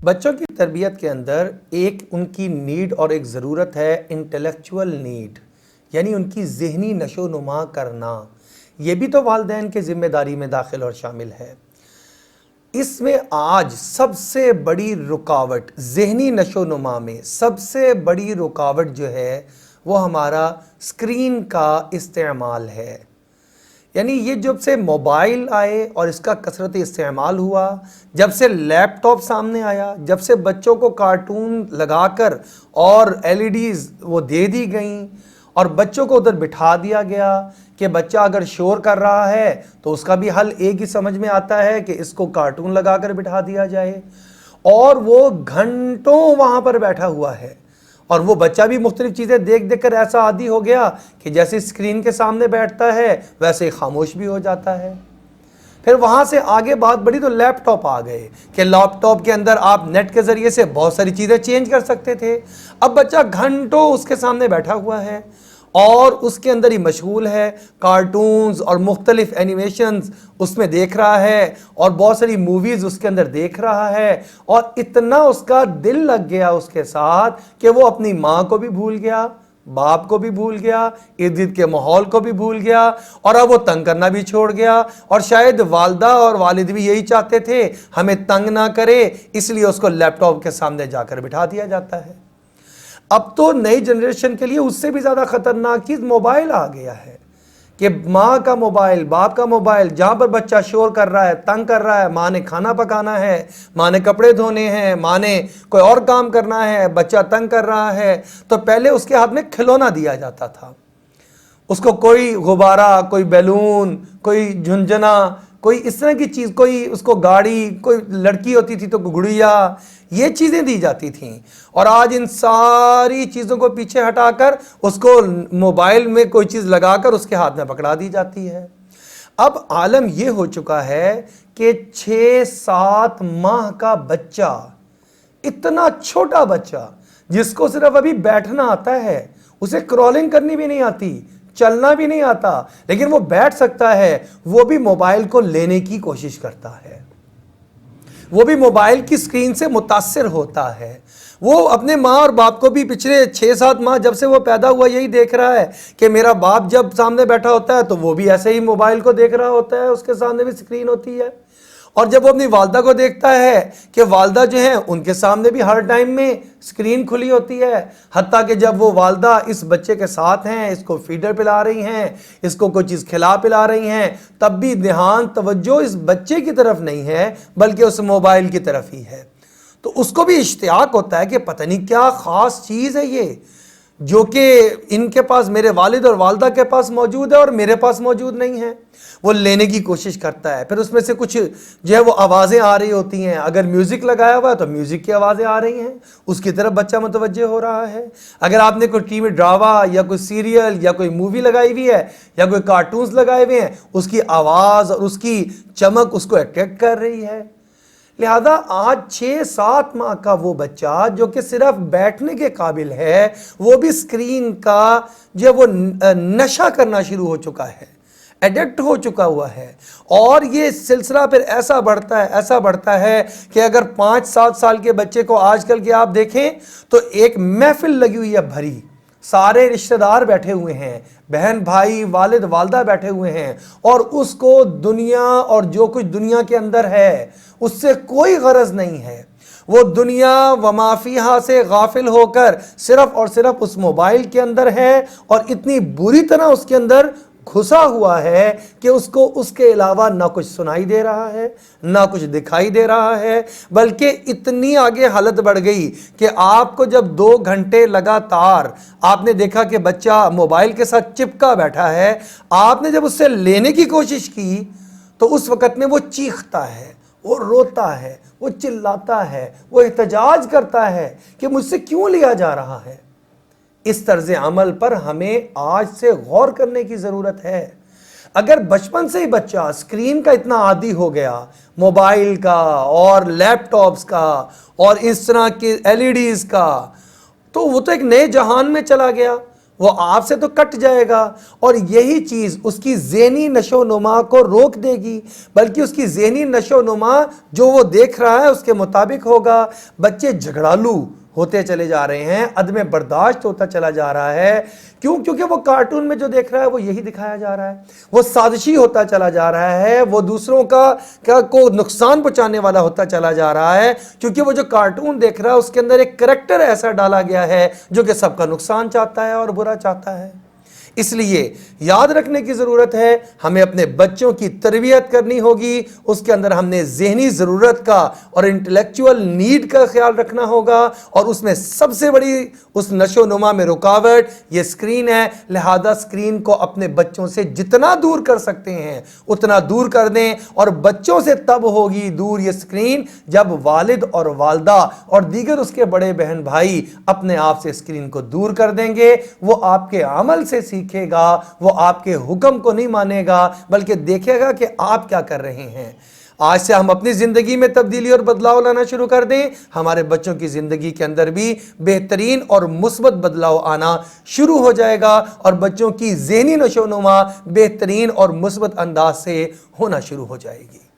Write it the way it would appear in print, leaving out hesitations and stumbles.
بچوں کی تربیت کے اندر ایک ان کی نیڈ اور ایک ضرورت ہے انٹلیکچول نیڈ، یعنی ان کی ذہنی نشو و نما کرنا۔ یہ بھی تو والدین کے ذمہ داری میں داخل اور شامل ہے۔ اس میں آج سب سے بڑی رکاوٹ ذہنی نشو و نما میں سب سے بڑی رکاوٹ جو ہے وہ ہمارا اسکرین کا استعمال ہے۔ یعنی یہ جب سے موبائل آئے اور اس کا کثرت استعمال ہوا، جب سے لیپ ٹاپ سامنے آیا، جب سے بچوں کو کارٹون لگا کر اور LEDs وہ دے دی گئیں اور بچوں کو ادھر بٹھا دیا گیا کہ بچہ اگر شور کر رہا ہے تو اس کا بھی حل ایک ہی سمجھ میں آتا ہے کہ اس کو کارٹون لگا کر بٹھا دیا جائے، اور وہ گھنٹوں وہاں پر بیٹھا ہوا ہے، اور وہ بچہ بھی مختلف چیزیں دیکھ دیکھ کر ایسا عادی ہو گیا کہ جیسے اسکرین کے سامنے بیٹھتا ہے ویسے ہی خاموش بھی ہو جاتا ہے۔ پھر وہاں سے آگے بات بڑھی تو لیپ ٹاپ آ گئے کہ لیپ ٹاپ کے اندر آپ نیٹ کے ذریعے سے بہت ساری چیزیں چینج کر سکتے تھے۔ اب بچہ گھنٹوں اس کے سامنے بیٹھا ہوا ہے اور اس کے اندر ہی مشغول ہے، کارٹونز اور مختلف اینیمیشنز اس میں دیکھ رہا ہے اور بہت ساری موویز اس کے اندر دیکھ رہا ہے، اور اتنا اس کا دل لگ گیا اس کے ساتھ کہ وہ اپنی ماں کو بھی بھول گیا، باپ کو بھی بھول گیا، ارد گرد کے ماحول کو بھی بھول گیا، اور اب وہ تنگ کرنا بھی چھوڑ گیا۔ اور شاید والدہ اور والد بھی یہی چاہتے تھے ہمیں تنگ نہ کرے، اس لیے اس کو لیپ ٹاپ کے سامنے جا کر بٹھا دیا جاتا ہے۔ اب تو نئی جنریشن کے لیے اس سے بھی زیادہ خطرناک چیز موبائل آ گیا ہے کہ ماں کا موبائل، باپ کا موبائل، جہاں پر بچہ شور کر رہا ہے، تنگ کر رہا ہے، ماں نے کھانا پکانا ہے، ماں نے کپڑے دھونے ہیں، ماں نے کوئی اور کام کرنا ہے، بچہ تنگ کر رہا ہے، تو پہلے اس کے ہاتھ میں کھلونا دیا جاتا تھا، اس کو کوئی غبارہ، کوئی بیلون، کوئی جھنجھنا، کوئی اس طرح کی چیز، کوئی اس کو گاڑی، کوئی لڑکی ہوتی تھی تو گڑیا، یہ چیزیں دی جاتی تھیں۔ اور آج ان ساری چیزوں کو پیچھے ہٹا کر اس کو موبائل میں کوئی چیز لگا کر اس کے ہاتھ میں پکڑا دی جاتی ہے۔ اب عالم یہ ہو چکا ہے کہ 6-7 ماہ کا بچہ، اتنا چھوٹا بچہ جس کو صرف ابھی بیٹھنا آتا ہے، اسے کرالنگ کرنی بھی نہیں آتی، چلنا بھی نہیں آتا، لیکن وہ بیٹھ سکتا ہے، وہ بھی موبائل کو لینے کی کوشش کرتا ہے، وہ بھی موبائل کی سکرین سے متاثر ہوتا ہے۔ وہ اپنے ماں اور باپ کو بھی پچھلے 6-7 ماہ جب سے وہ پیدا ہوا یہی دیکھ رہا ہے کہ میرا باپ جب سامنے بیٹھا ہوتا ہے تو وہ بھی ایسے ہی موبائل کو دیکھ رہا ہوتا ہے، اس کے سامنے بھی سکرین ہوتی ہے۔ اور جب وہ اپنی والدہ کو دیکھتا ہے کہ والدہ جو ہیں ان کے سامنے بھی ہر ٹائم میں سکرین کھلی ہوتی ہے، حتیٰ کہ جب وہ والدہ اس بچے کے ساتھ ہیں، اس کو فیڈر پلا رہی ہیں، اس کو کوئی چیز کھلا پلا رہی ہیں، تب بھی دھیان توجہ اس بچے کی طرف نہیں ہے بلکہ اس موبائل کی طرف ہی ہے۔ تو اس کو بھی اشتیاق ہوتا ہے کہ پتہ نہیں کیا خاص چیز ہے یہ جو کہ ان کے پاس، میرے والد اور والدہ کے پاس موجود ہے اور میرے پاس موجود نہیں ہے۔ وہ لینے کی کوشش کرتا ہے، پھر اس میں سے کچھ جو ہے وہ آوازیں آ رہی ہوتی ہیں، اگر میوزک لگایا ہوا ہے تو میوزک کی آوازیں آ رہی ہیں، اس کی طرف بچہ متوجہ ہو رہا ہے۔ اگر آپ نے کوئی ٹی وی ڈراما یا کوئی سیریل یا کوئی مووی لگائی ہوئی ہے یا کوئی کارٹونز لگائے ہوئے ہیں، اس کی آواز اور اس کی چمک اس کو اٹریکٹ کر رہی ہے۔ لہذا آج 6-7 ماہ کا وہ بچہ جو کہ صرف بیٹھنے کے قابل ہے، وہ بھی سکرین کا جو وہ نشہ کرنا شروع ہو چکا ہے، ایڈکٹ ہو چکا ہوا ہے۔ اور یہ سلسلہ پھر ایسا بڑھتا ہے کہ اگر 5-7 سال کے بچے کو آج کل کے آپ دیکھیں تو ایک محفل لگی ہوئی ہے بھری، سارے رشتہ دار بیٹھے ہوئے ہیں، بہن بھائی، والد والدہ بیٹھے ہوئے ہیں، اور اس کو دنیا اور جو کچھ دنیا کے اندر ہے اس سے کوئی غرض نہیں ہے۔ وہ دنیا وما فیہا سے غافل ہو کر صرف اور صرف اس موبائل کے اندر ہے، اور اتنی بری طرح اس کے اندر گھسا ہوا ہے کہ اس کو اس کے علاوہ نہ کچھ سنائی دے رہا ہے، نہ کچھ دکھائی دے رہا ہے، بلکہ اتنی آگے حالت بڑھ گئی کہ آپ کو جب 2 گھنٹے لگاتار آپ نے دیکھا کہ بچہ موبائل کے ساتھ چپکا بیٹھا ہے، آپ نے جب اس سے لینے کی کوشش کی تو اس وقت میں وہ چیختا ہے، وہ روتا ہے، وہ چلاتا ہے، وہ احتجاج کرتا ہے کہ مجھ سے کیوں لیا جا رہا ہے۔ اس طرز عمل پر ہمیں آج سے غور کرنے کی ضرورت ہے۔ اگر بچپن سے ہی بچہ سکرین کا اتنا عادی ہو گیا، موبائل کا اور لیپ ٹاپس کا اور اس طرح کے LEDs کا، تو وہ تو ایک نئے جہان میں چلا گیا۔ وہ آپ سے تو کٹ جائے گا اور یہی چیز اس کی ذہنی نشو و نما کو روک دے گی، بلکہ اس کی ذہنی نشو و نما جو وہ دیکھ رہا ہے اس کے مطابق ہوگا۔ بچے جھگڑالو ہوتے چلے جا رہے ہیں، عدم برداشت ہوتا چلا جا رہا ہے، کیونکہ وہ کارٹون میں جو دیکھ رہا ہے وہ یہی دکھایا جا رہا ہے، وہ سازشی ہوتا چلا جا رہا ہے، وہ دوسروں کو نقصان پہنچانے والا ہوتا چلا جا رہا ہے، کیونکہ وہ جو کارٹون دیکھ رہا ہے اس کے اندر ایک کریکٹر ایسا ڈالا گیا ہے جو کہ سب کا نقصان چاہتا ہے اور برا چاہتا ہے۔ اس لیے یاد رکھنے کی ضرورت ہے، ہمیں اپنے بچوں کی تربیت کرنی ہوگی، اس کے اندر ہم نے ذہنی ضرورت کا اور انٹلیکچول نیڈ کا خیال رکھنا ہوگا، اور اس میں سب سے بڑی اس نشو و نما میں رکاوٹ یہ سکرین ہے، لہذا سکرین کو اپنے بچوں سے جتنا دور کر سکتے ہیں اتنا دور کر دیں، اور بچوں سے تب ہوگی دور یہ سکرین جب والد اور والدہ اور دیگر اس کے بڑے بہن بھائی اپنے آپ سے سکرین کو دور کر دیں گے۔ وہ آپ کے عمل سے سیکھے گا، وہ آپ کے حکم کو نہیں مانے گا بلکہ دیکھے گا کہ آپ کیا کر رہے ہیں۔ آج سے ہم اپنی زندگی میں تبدیلی اور بدلاؤ لانا شروع کر دیں، ہمارے بچوں کی زندگی کے اندر بھی بہترین اور مثبت بدلاؤ آنا شروع ہو جائے گا، اور بچوں کی ذہنی نشو و نما بہترین اور مثبت انداز سے ہونا شروع ہو جائے گی۔